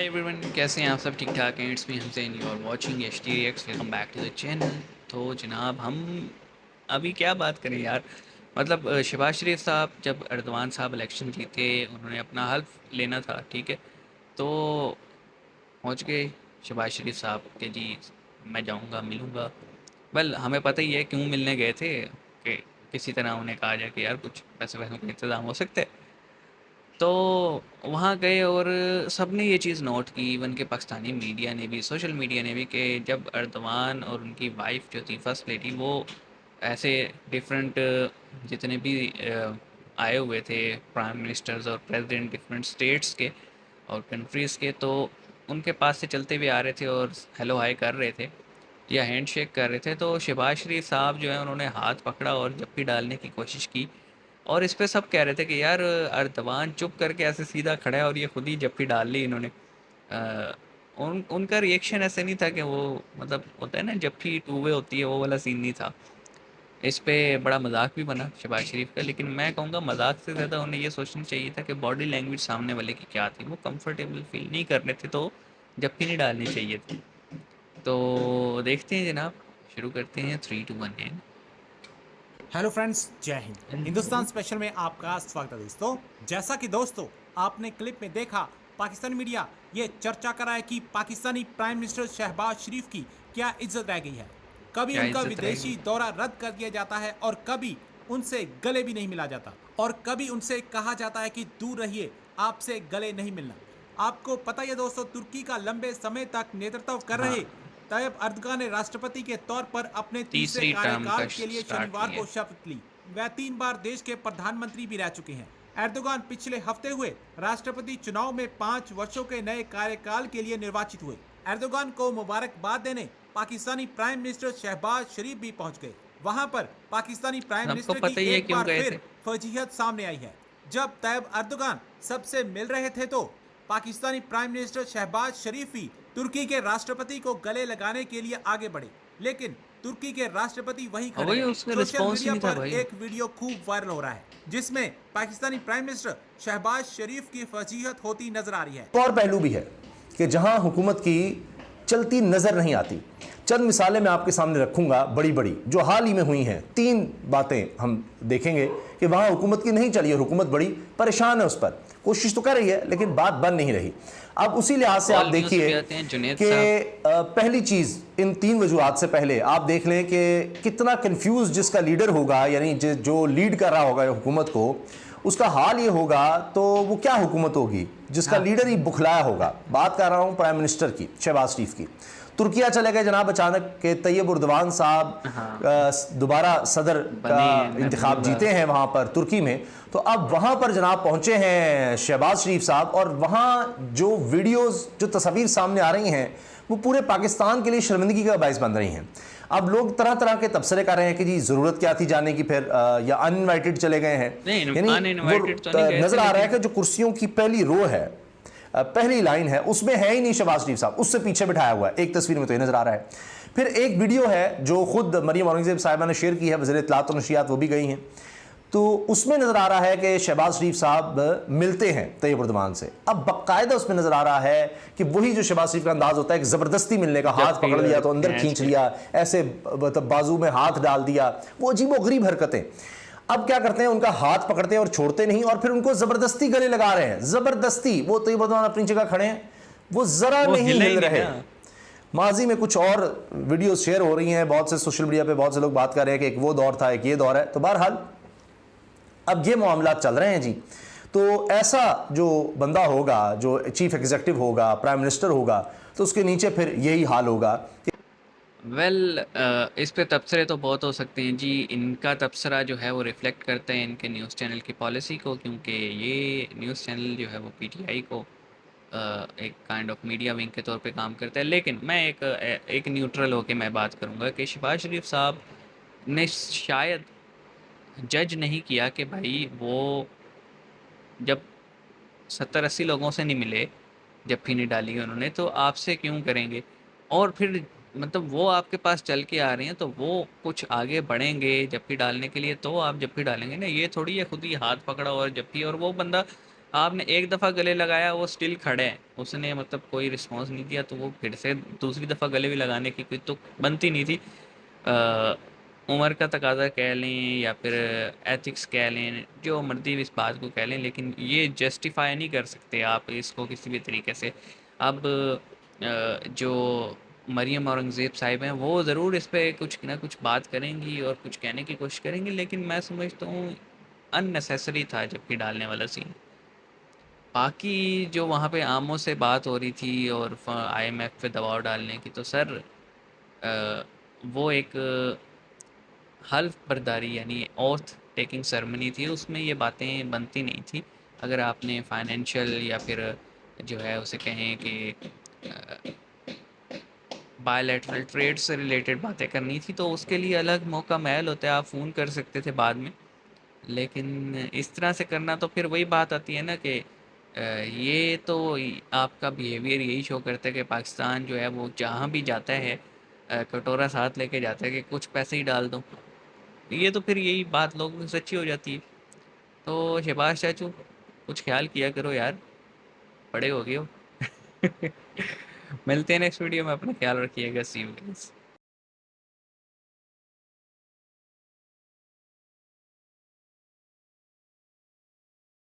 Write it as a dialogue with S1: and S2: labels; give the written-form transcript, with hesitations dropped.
S1: Everyone, कैसे हैं आप सब? ठीक ठाक हैं? इट्स मी हमसेन, you are watching H T X. Welcome back to the channel. तो जनाब, हम अभी क्या बात करें यार। मतलब शहबाज शरीफ साहब, जब एर्दोआन साहब इलेक्शन जीते, उन्होंने अपना हल्फ लेना था, ठीक है। तो पहुंच गए शहबाज शरीफ साहब के जी, मैं जाऊंगा, मिलूंगा। वेल, हमें पता ही है क्यों मिलने गए थे, कि किसी तरह उन्हें कहा जाए कि यार कुछ पैसे वैसों का इंतज़ाम हो सकता है। तो वहाँ गए और सबने ये चीज़ नोट की, इवन के पाकिस्तानी मीडिया ने भी, सोशल मीडिया ने भी, कि जब अर्दवान और उनकी वाइफ जो थी, फर्स्ट लेडी, वो ऐसे डिफरेंट जितने भी आए हुए थे प्राइम मिनिस्टर्स और प्रेसिडेंट डिफरेंट स्टेट्स के और कंट्रीज़ के, तो उनके पास से चलते हुए आ रहे थे और हेलो हाय कर रहे थे या हैंड शेक कर रहे थे, तो शहबाज शरीफ साहब जो है, उन्होंने हाथ पकड़ा और जप्पी डालने की कोशिश की। और इस पे सब कह रहे थे कि यार अर्दवान चुप करके ऐसे सीधा खड़ा है और ये खुद ही जप्फी डाल ली इन्होंने। उनका रिएक्शन ऐसे नहीं था कि वो, मतलब होता है ना जप्फी टू वे होती है, वो वाला सीन नहीं था। इस पे बड़ा मजाक भी बना शहबाज शरीफ का, लेकिन मैं कहूँगा मजाक से ज़्यादा उन्हें ये सोचना चाहिए था कि बॉडी लैंग्वेज सामने वाले की क्या थी। वो कंफर्टेबल फील नहीं कर रहे थे, तो जप्फी नहीं डालनी चाहिए थी। तो देखते हैं जनाब, शुरू करते हैं। 3 2 1 है।
S2: हेलो फ्रेंड्स, जय हिंद। हिंदुस्तान स्पेशल में आपका स्वागत है दोस्तों। जैसा कि दोस्तों आपने क्लिप में देखा, पाकिस्तानी मीडिया ये चर्चा कर रहा है कि पाकिस्तानी प्राइम मिनिस्टर शहबाज शरीफ की क्या इज्जत रह गई है। कभी
S1: क्या
S2: उनका
S1: इज्जत रहेगी?
S2: विदेशी दौरा रद्द कर दिया जाता है और कभी उनसे गले भी नहीं मिला जाता, और कभी उनसे कहा जाता है कि दूर रहिए, आपसे गले नहीं मिलना। आपको पता ही है दोस्तों, तुर्की का लंबे समय तक नेतृत्व कर
S1: हाँ,
S2: रहे तैयब अर्दगान ने राष्ट्रपति के तौर पर अपने तीसरे
S1: तीसरी टर्म का
S2: कार्यकाल के लिए
S1: स्टार्ट
S2: शनिवार
S1: किया
S2: को
S1: है।
S2: शपथ ली। वह 3 बार देश के प्रधानमंत्री भी रह चुके हैं। एर्दोगान पिछले हफ्ते हुए राष्ट्रपति चुनाव में 5 वर्षों के नए कार्यकाल के लिए निर्वाचित हुए। एर्दोगान को मुबारकबाद देने पाकिस्तानी प्राइम मिनिस्टर शहबाज शरीफ भी पहुंच गए। वहां पर पाकिस्तानी प्राइम
S1: सबको
S2: मिनिस्टर की
S1: पता ही है
S2: एक
S1: क्यों
S2: बार
S1: गए थे।
S2: फिर फजीहत सामने आई है। जब तैयब अर्दोगान सबसे मिल रहे थे तो पाकिस्तानी प्राइम मिनिस्टर शहबाज शरीफ भी तुर्की के राष्ट्रपति को गले लगाने के लिए आगे बढ़े, लेकिन तुर्की के राष्ट्रपति वहीं
S1: और
S2: खड़े
S1: वही,
S2: रहे।
S1: उसका
S2: सोशल
S1: रिस्पॉन्स ही
S2: मीडिया
S1: नहीं था
S2: पर
S1: भाई।
S2: एक वीडियो खूब वायरल हो रहा है जिसमें पाकिस्तानी प्राइम मिनिस्टर शहबाज शरीफ की फजीहत होती नजर आ रही है।
S3: और पहलू भी है कि जहां हुकूमत की चलती नजर नहीं आती। चंद मिसालें मैं आपके सामने रखूंगा, बड़ी बड़ी जो हाल ही में हुई हैं। 3 बातें हम देखेंगे कि वहां हुकूमत की नहीं चली और हुकूमत बड़ी परेशान है, उस पर कोशिश तो कर रही है लेकिन बात बन नहीं रही। अब उसी लिहाज से आप
S1: ऑल न्यूज़
S3: देखिए
S1: पे आते हैं जुनेद
S3: कि
S1: साहब।
S3: पहली चीज, इन 3 वजूहात से पहले आप देख लें कि कितना कंफ्यूज जिसका लीडर होगा, यानी जो लीड कर रहा होगा हुकूमत को, उसका हाल ये होगा तो वो क्या हुकूमत होगी जिसका लीडर ही बुखलाया होगा। बात कर रहा हूं प्राइम मिनिस्टर की, शहबाज शरीफ की। तुर्किया चले गए जनाब अचानक के तैयब उर्दवान साहब
S1: हाँ,
S3: दोबारा सदर का
S1: बने हैं, मैं
S3: इंतखाब
S1: भूलूंगा।
S3: जीते हैं वहां पर तुर्की में। तो अब वहां पर जनाब पहुंचे हैं शहबाज शरीफ साहब, और वहां जो वीडियोस, जो तस्वीर सामने आ रही हैं, वो पूरे पाकिस्तान के लिए शर्मिंदगी का बायस बन रही हैं। अब लोग तरह तरह के तबसरे कर रहे हैं कि जी जरूरत क्या थी जाने की, फिर या अनइनवाइटेड चले गए हैं।
S1: नहीं,
S3: यानी
S1: अनइनवाइटेड तो
S3: वो
S1: नहीं गए
S3: नजर
S1: थे,
S3: आ रहा है
S1: लेकिन
S3: कि जो कुर्सियों की पहली रो है, पहली लाइन है, उसमें है ही नहीं शहबाज शरीफ साहब, उससे पीछे बिठाया हुआ है। एक तस्वीर में तो ये नजर आ रहा है। फिर एक वीडियो है जो खुद मरियम औरंगजेब साहिबा ने शेयर की है, वज़ीर इत्तलात और नशियात वो भी गई हैं, तो उसमें नजर आ रहा है कि शहबाज शरीफ साहब मिलते हैं तैयब उर्दवान से। अब बाकायदा उसमें नजर आ रहा है कि वही जो शहबाज शरीफ का अंदाज होता है कि जबरदस्ती मिलने का, हाथ पकड़ लिया तो अंदर खींच लिया, ऐसे मतलब बाजू में हाथ डाल दिया, वो अजीबोगरीब हरकतें। अब क्या करते हैं, उनका हाथ पकड़ते हैं और छोड़ते नहीं, और फिर उनको जबरदस्ती गले लगा रहे हैं, जबरदस्ती। वो तैयब उर्दवान अपनी जगह खड़े हैं, वो जरा
S1: वो
S3: नहीं
S1: हिला ही
S3: हिल
S1: नहीं
S3: रहे।
S1: ना।
S3: माजी में कुछ और वीडियो शेयर हो रही हैं, बहुत से सोशल मीडिया पे बहुत से लोग बात कर रहे हैं कि एक वो दौर था, एक ये दौर है। तो बहरहाल अब ये मामला चल रहे हैं जी। तो ऐसा जो बंदा होगा, जो चीफ एग्जीक्यूटिव होगा, प्राइम मिनिस्टर होगा, तो उसके नीचे फिर यही हाल होगा।
S1: वेल, इस पे तबसरे तो बहुत हो सकते हैं जी। इनका तबसरा जो है वो रिफ्लेक्ट करता है इनके न्यूज़ चैनल की पॉलिसी को, क्योंकि ये न्यूज़ चैनल जो है वो पीटीआई को एक काइंड ऑफ मीडिया विंग के तौर पे काम करता है। लेकिन मैं एक न्यूट्रल होके मैं बात करूँगा कि शहबाज शरीफ साहब ने शायद जज नहीं किया कि भाई वो जब 70-80 लोगों से नहीं मिले, जप्फी नहीं डाली उन्होंने, तो आपसे क्यों करेंगे? और फिर मतलब वो आपके पास चल के आ रहे हैं, तो वो कुछ आगे बढ़ेंगे जप्फी डालने के लिए, तो आप जप्फी डालेंगे ना। ये थोड़ी है खुद ही हाथ पकड़ा और जप्फी, और वो बंदा आपने एक दफ़ा गले लगाया, वो स्टिल खड़े हैं, उसने मतलब कोई रिस्पॉन्स नहीं दिया, तो वो फिर से दूसरी दफ़ा गले भी लगाने की कोई तो बनती नहीं थी। उम्र का तकाजा कह लें या फिर एथिक्स कह लें, जो मर्जी इस बात को कह लें, लेकिन ये जस्टिफाई नहीं कर सकते आप इसको किसी भी तरीके से। अब जो मरियम औरंगज़ेब साहिब हैं, वो ज़रूर इस पे कुछ ना कुछ बात करेंगी और कुछ कहने की कोशिश करेंगी, लेकिन मैं समझता हूँ अननेसेसरी था जबकि डालने वाला सीन। बाकी जो वहाँ पे आमों से बात हो रही थी और आईएमएफ पे दबाव डालने की, तो सर वो एक हल्फ बर्दारी यानी ओथ टेकिंग सेरेमनी थी, उसमें ये बातें बनती नहीं थी। अगर आपने फाइनेंशियल या फिर जो है उसे कहें कि बायलैटरल ट्रेड से रिलेटेड बातें करनी थी, तो उसके लिए अलग मौका महल होता है, आप फ़ोन कर सकते थे बाद में। लेकिन इस तरह से करना तो फिर वही बात आती है ना कि ये तो आपका बिहेवियर यही शो करता है कि पाकिस्तान जो है वो जहाँ भी जाता है कटोरा साथ लेके जाता है कि कुछ पैसे ही डाल दो। ये तो फिर यही बात लोगों की सच्ची हो जाती है। तो शहबाज चाचू, कुछ ख्याल किया करो यार, बड़े हो गए हो। मिलते हैं नेक्स्ट वीडियो में, अपना ख्याल रखिएगा, सी यू गाइस।